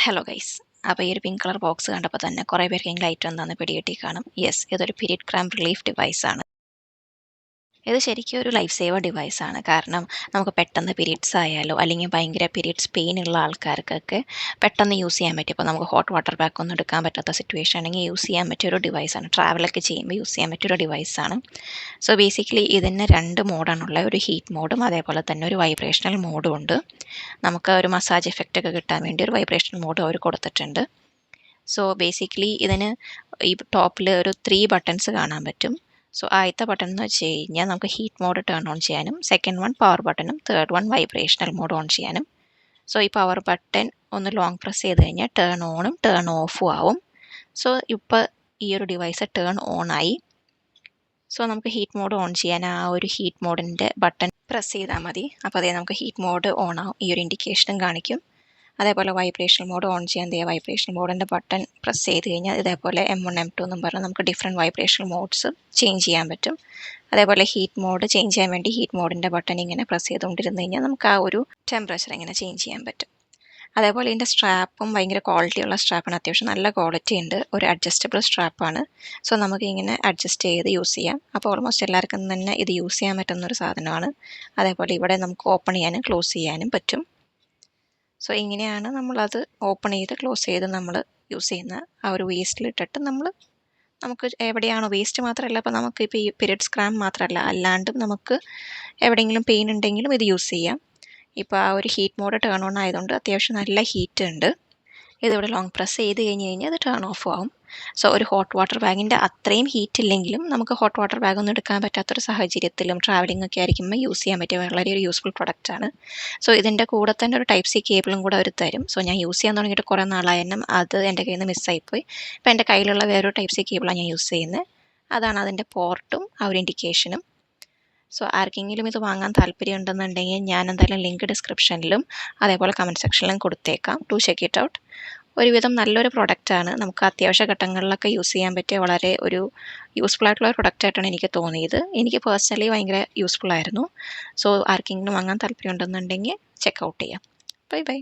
Hello guys. അപ്പോൾ ഈ ഒരു പിങ്ക് കളർ ബോക്സ് കണ്ടപ്പോൾ തന്നെ കുറേ പേർക്കെങ്കിലും ഐറ്റം എന്താണെന്ന് പിടികിട്ടി കാണും. യെസ്, ഇതൊരു പീരിയഡ് ക്രാമ്പ് റിലീഫ് ഡിവൈസാണ്. ഇത് ശരിക്കും ഒരു ലൈഫ് സേവർ ഡിവൈസാണ്. കാരണം നമുക്ക് പെട്ടെന്ന് പീരിയഡ്സ് ആയാലോ അല്ലെങ്കിൽ ഭയങ്കര പീരിയഡ്സ് പെയിൻ ഉള്ള ആൾക്കാർക്കൊക്കെ പെട്ടെന്ന് യൂസ് ചെയ്യാൻ പറ്റും. ഇപ്പോൾ നമുക്ക് ഹോട്ട് വാട്ടർ പാക്ക് ഒന്നും എടുക്കാൻ പറ്റാത്ത സിറ്റുവേഷൻ ആണെങ്കിൽ യൂസ് ചെയ്യാൻ പറ്റിയൊരു ഡിവൈസാണ്. ട്രാവലൊക്കെ ചെയ്യുമ്പോൾ യൂസ് ചെയ്യാൻ പറ്റിയൊരു ഡിവൈസാണ്. സോ ബേസിക്കലി ഇതിന് 2 മോഡാണുള്ളത്. ഒരു ഹീറ്റ് മോഡും അതേപോലെ തന്നെ ഒരു വൈബ്രേഷണൽ മോഡും ഉണ്ട്. നമുക്ക് ഒരു മസാജ് എഫക്റ്റ് ഒക്കെ കിട്ടാൻ വേണ്ടി ഒരു വൈബ്രേഷണൽ മോഡ് അവർ കൊടുത്തിട്ടുണ്ട്. സോ ബേസിക്കലി ഇതിന് ഈ ടോപ്പിൽ ഒരു 3 ബട്ടൺസ് കാണാൻ പറ്റും. സോ ആദ്യത്തെ ബട്ടൺ എന്ന് വെച്ച് കഴിഞ്ഞാൽ നമുക്ക് ഹീറ്റ് മോഡ് ടേൺ ഓൺ ചെയ്യാനും, സെക്കൻഡ് വൺ പവർ ബട്ടണും, third one vibrational mode on ചെയ്യാനും. സോ ഈ പവർ ബട്ടൺ ഒന്ന് ലോങ് പ്രസ് ചെയ്ത് കഴിഞ്ഞാൽ ടേൺ ഓണും ടേൺ ഓഫും ആവും. സോ ഇപ്പോൾ ഈ ഒരു ഡിവൈസ് ടേൺ ഓൺ ആയി. സോ നമുക്ക് ഹീറ്റ് മോഡ് ഓൺ ചെയ്യാൻ ആ ഒരു ഹീറ്റ് മോഡിൻ്റെ ബട്ടൺ പ്രസ് ചെയ്താൽ മതി. അപ്പോൾ അതേ നമുക്ക് ഹീറ്റ് മോഡ് ഓൺ ആവും. ഈ ഒരു ഇൻഡിക്കേഷനും കാണിക്കും. അതേപോലെ വൈബ്രേഷണൽ മോഡ് ഓൺ ചെയ്യാൻ വൈബ്രേഷണൽ മോഡിൻ്റെ ബട്ടൺ പ്രസ് ചെയ്ത് കഴിഞ്ഞാൽ ഇതേപോലെ M1 M2 എന്നും പറഞ്ഞ് നമുക്ക് ഡിഫറെൻറ്റ് വൈബ്രേഷണൽ മോഡ്സ് ചേഞ്ച് ചെയ്യാൻ പറ്റും. അതേപോലെ ഹീറ്റ് മോഡ് ചേഞ്ച് ചെയ്യാൻ വേണ്ടി ഹീറ്റ് മോഡിൻ്റെ ബട്ടൺ ഇങ്ങനെ പ്രസ് ചെയ്തുകൊണ്ടിരുന്ന് കഴിഞ്ഞാൽ നമുക്ക് ആ ഒരു ടെമ്പറേച്ചർ ഇങ്ങനെ ചേഞ്ച് ചെയ്യാൻ പറ്റും. അതേപോലെ ഇതിൻ്റെ സ്ട്രാപ്പും ഭയങ്കര ക്വാളിറ്റിയുള്ള സ്ട്രാപ്പാണ്. അത്യാവശ്യം നല്ല ക്വാളിറ്റി ഉണ്ട്. ഒരു അഡ്ജസ്റ്റബിൾ സ്ട്രാപ്പാണ്. സോ നമുക്ക് ഇങ്ങനെ അഡ്ജസ്റ്റ് ചെയ്ത് യൂസ് ചെയ്യാം. അപ്പോൾ ഓൾമോസ്റ്റ് എല്ലാവർക്കും തന്നെ ഇത് യൂസ് ചെയ്യാൻ പറ്റുന്നൊരു സാധനമാണ്. അതേപോലെ ഇവിടെ നമുക്ക് ഓപ്പൺ ചെയ്യാനും ക്ലോസ് ചെയ്യാനും പറ്റും. സോ ഇങ്ങനെയാണ് നമ്മളത് ഓപ്പൺ ചെയ്ത് ക്ലോസ് ചെയ്ത് നമ്മൾ യൂസ് ചെയ്യുന്ന ആ ഒരു വേസ്റ്റിലിട്ടിട്ട് നമുക്ക് എവിടെയാണോ വേസ്റ്റ് മാത്രമല്ല, അപ്പോൾ നമുക്ക് ഇപ്പോൾ ഈ പീരിയഡ്സ് ക്രാമ്പ് മാത്രമല്ല അല്ലാണ്ടും നമുക്ക് എവിടെയെങ്കിലും പെയിൻ ഉണ്ടെങ്കിലും ഇത് യൂസ് ചെയ്യാം. ഇപ്പോൾ ആ ഒരു ഹീറ്റ് മോഡ് ടേൺ ഓൺ ആയതുകൊണ്ട് അത്യാവശ്യം നല്ല ഹീറ്റ് ഉണ്ട്. ഇതിവിടെ ലോങ് പ്രസ് ചെയ്ത് കഴിഞ്ഞ് കഴിഞ്ഞാൽ അത് ടേൺ ഓഫ് ആവും. സോ ഒരു ഹോട്ട് വാട്ടർ ബാഗിൻ്റെ അത്രയും ഹീറ്റ് ഇല്ലെങ്കിലും നമുക്ക് ഹോട്ട് വാട്ടർ ബാഗ് ഒന്നും എടുക്കാൻ പറ്റാത്തൊരു സാഹചര്യത്തിലും ട്രാവലിംഗ് ഒക്കെ ആയിരിക്കുമ്പോൾ യൂസ് ചെയ്യാൻ പറ്റിയ വളരെ ഒരു യൂസ്ഫുൾ പ്രൊഡക്റ്റാണ്. സോ ഇതിൻ്റെ കൂടെ തന്നെ ഒരു ടൈപ്പ് സി കേബിളും കൂടെ അവർ തരും. സോ ഞാൻ യൂസ് ചെയ്യാൻ തുടങ്ങിയിട്ട് കുറേ നാളായിരുന്നു. അത് എൻ്റെ കയ്യിൽ നിന്ന് മിസ്സായിപ്പോയി. ഇപ്പോൾ എൻ്റെ കയ്യിലുള്ള വേറൊരു ടൈപ്പ് സി കേബിളാണ് ഞാൻ യൂസ് ചെയ്യുന്നത്. അതാണ് അതിൻ്റെ പോർട്ടും ആ ഒരു ഇൻഡിക്കേഷനും. സോ ആർക്കെങ്കിലും ഇത് വാങ്ങാൻ താല്പര്യം ഉണ്ടെന്നുണ്ടെങ്കിൽ ഞാൻ എന്തായാലും ലിങ്ക് ഡിസ്ക്രിപ്ഷനിലും അതേപോലെ കമൻറ്റ് സെക്ഷനിലും കൊടുത്തേക്കാം. To check it out. ഒരുവിധം നല്ലൊരു പ്രൊഡക്റ്റാണ്. നമുക്ക് അത്യാവശ്യ ഘട്ടങ്ങളിലൊക്കെ യൂസ് ചെയ്യാൻ പറ്റിയ വളരെ ഒരു യൂസ്ഫുൾ ആയിട്ടുള്ള ഒരു പ്രൊഡക്റ്റായിട്ടാണ് എനിക്ക് തോന്നിയത്. എനിക്ക് പേഴ്സണലി ഭയങ്കര യൂസ്ഫുൾ ആയിരുന്നു. സോ ആർക്കെങ്കിലും വാങ്ങാൻ താല്പര്യം ഉണ്ടെന്നുണ്ടെങ്കിൽ ചെക്ക് ഔട്ട് ചെയ്യാം. Bye bye.